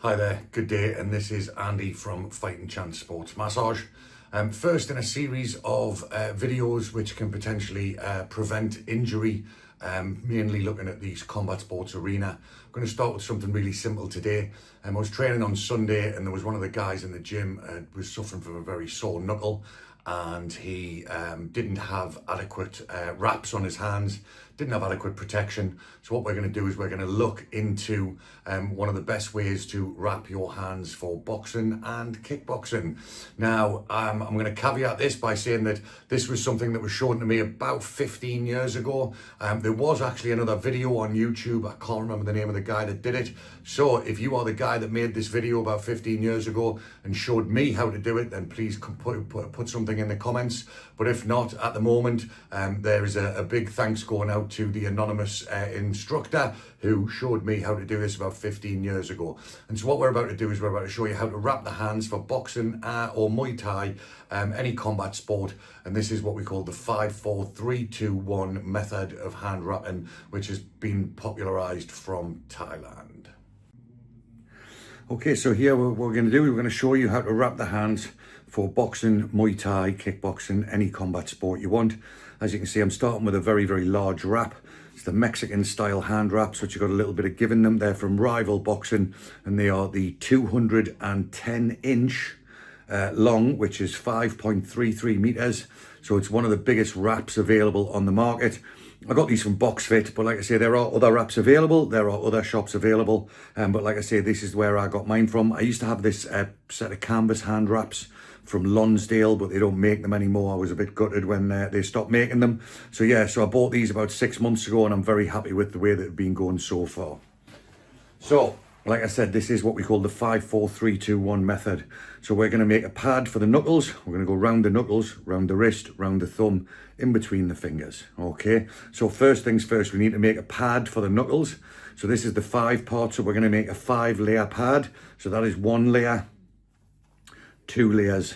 Hi there, good day, and this is Andy from Fighting Chance Sports Massage. First in a series of videos which can potentially prevent injury, mainly looking at these combat sports arena. I'm going to start with something really simple today. I was training on Sunday and there was one of the guys in the gym was suffering from a very sore knuckle, and he didn't have adequate wraps on his hands, didn't have adequate protection. So what we're going to do is we're going to look into one of the best ways to wrap your hands for boxing and kickboxing. Now, I'm going to caveat this by saying that this was something that was shown to me about 15 years ago. There was actually another video on YouTube. I can't remember the name of the guy that did it. So if you are the guy that made this video about 15 years ago and showed me how to do it, then please put something in the comments. But if not, at the moment, there is a big thanks going out to the anonymous instructor who showed me how to do this about 15 years ago. And so what we're about to do is we're about to show you how to wrap the hands for boxing or Muay Thai, any combat sport. And this is what we call the 5-4-3-2-1 method of hand wrapping, which has been popularized from Thailand. Okay, so here what we're going to do, we're going to show you how to wrap the hands for boxing, Muay Thai, kickboxing, any combat sport you want. As you can see, I'm starting with a very, very large wrap. It's the Mexican style hand wraps, which you've got a little bit of give in them. They're from Rival Boxing, and they are the 210 inch long, which is 5.33 meters. So it's one of the biggest wraps available on the market. I got these from BoxFit, but like I say, there are other wraps available. There are other shops available. But like I say, this is where I got mine from. I used to have this set of canvas hand wraps from Lonsdale, but they don't make them anymore. I was a bit gutted when they stopped making them. So yeah, so I bought these about 6 months ago, and I'm very happy with the way that they've been going so far. So, like I said, this is what we call the 5-4-3-2-1 method. So we're going to make a pad for the knuckles. We're going to go round the knuckles, round the wrist, round the thumb, in between the fingers. Okay, so first things first, we need to make a pad for the knuckles. So this is the 5 parts. So we're going to make a 5-layer pad. So that is 1 layer, 2 layers,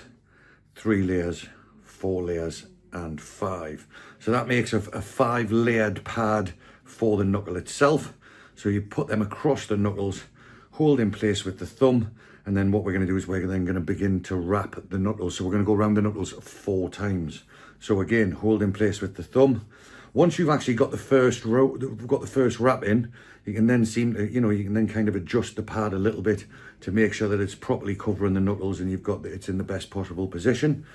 3 layers, 4 layers, and 5. So that makes a 5-layered pad for the knuckle itself. So you put them across the knuckles, hold in place with the thumb, and then what we're going to do is we're then going to begin to wrap the knuckles. So we're going to go around the knuckles 4 times. So again, hold in place with the thumb. Once you've actually got the first wrap in, you can then you can then kind of adjust the pad a little bit to make sure that it's properly covering the knuckles and it's in the best possible position.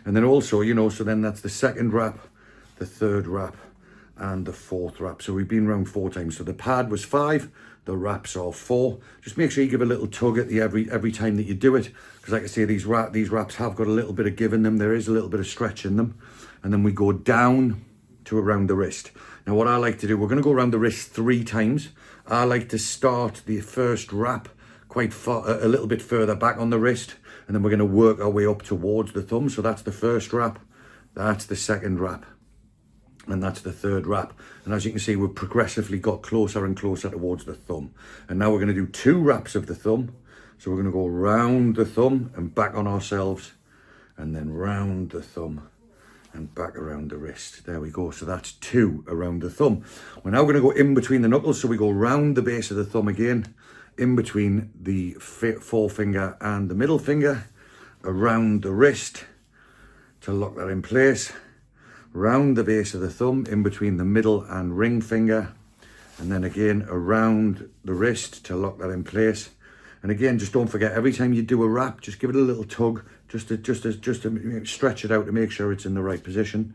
And then also, so then that's the second wrap, the third wrap, and the 4th wrap. So we've been around 4 times. So the pad was 5, the wraps are 4. Just make sure you give a little tug at the every time that you do it, because like I say, these wraps have got a little bit of give in them. There is a little bit of stretch in them. And then we go down to around the wrist. Now what I like to do, we're going to go around the wrist 3 times. I like to start the first wrap quite far, a little bit further back on the wrist, and then we're going to work our way up towards the thumb. So that's the first wrap, that's the second wrap, and that's the third wrap. And as you can see, we've progressively got closer and closer towards the thumb. And now we're going to do 2 wraps of the thumb. So we're going to go round the thumb and back on ourselves, and then round the thumb and back around the wrist. There we go. So that's 2 around the thumb. We're now going to go in between the knuckles. So we go round the base of the thumb again, in between the forefinger and the middle finger, around the wrist to lock that in place, round the base of the thumb, in between the middle and ring finger, and then again around the wrist to lock that in place. And again, just don't forget, every time you do a wrap, just give it a little tug, just to stretch it out to make sure it's in the right position.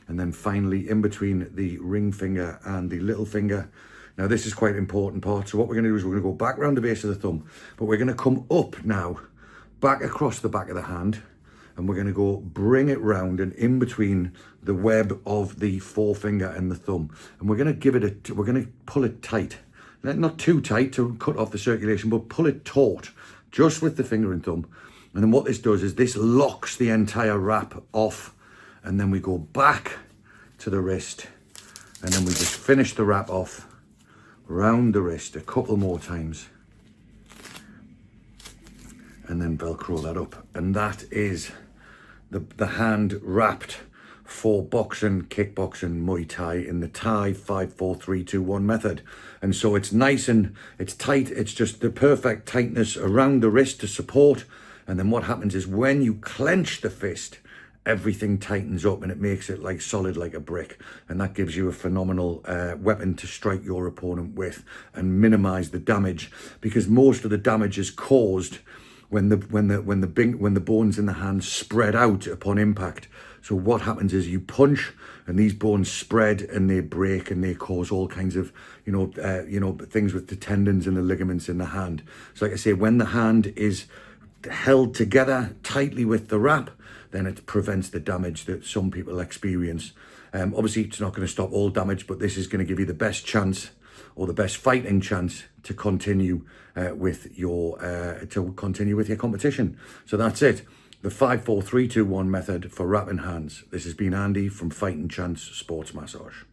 And then finally, in between the ring finger and the little finger. Now, this is quite an important part. So what we're going to do is we're going to go back around the base of the thumb, but we're going to come up now, back across the back of the hand, and we're going to go bring it round and in between the web of the forefinger and the thumb. And we're going to give it we're going to pull it tight. Not too tight to cut off the circulation, but pull it taut, just with the finger and thumb. And then what this does is this locks the entire wrap off, and then we go back to the wrist, and then we just finish the wrap off round the wrist a couple more times, and then Velcro that up. And that is the hand wrapped for boxing, kickboxing, Muay Thai in the Thai 5-4-3-2-1 method. And so it's nice and it's tight. It's just the perfect tightness around the wrist to support. And then what happens is when you clench the fist, everything tightens up and it makes it like solid like a brick, and that gives you a phenomenal weapon to strike your opponent with and minimize the damage, because most of the damage is caused when the bones in the hand spread out upon impact. So what happens is you punch and these bones spread and they break and they cause all kinds of things with the tendons and the ligaments in the hand. So like I say, when the hand is held together tightly with the wrap, then it prevents the damage that some people experience. Obviously, it's not going to stop all damage, but this is going to give you the best chance, or the best fighting chance, to continue with your competition. So that's it. The 5-4-3-2-1 method for wrapping hands. This has been Andy from Fighting Chance Sports Massage.